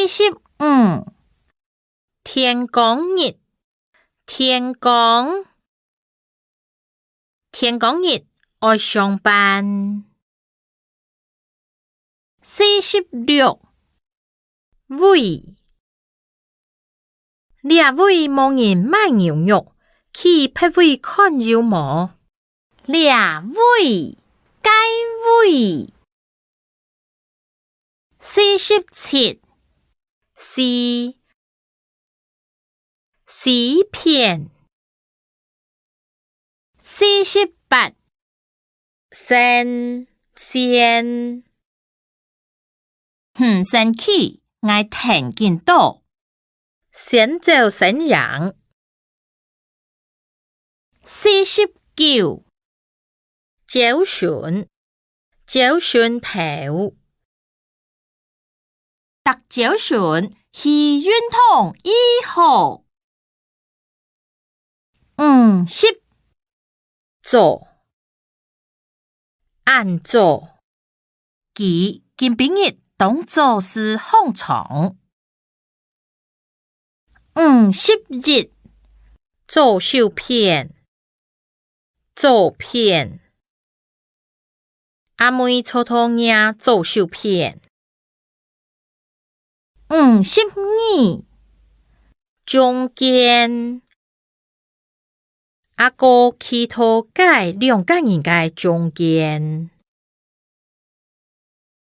45天光日，天光日愛上班。46位，倆位無人買牛肉，去別位看有無？倆位，該位。47絲片。48先生氣，愛聽見到先走先贏。49招船頭，踏招船去運動以後。50做按做，其今晡日當做是放鬆。51做相片，阿妹粗粗嘢做相片。52中間，阿哥企圖解兩個人嘅中間。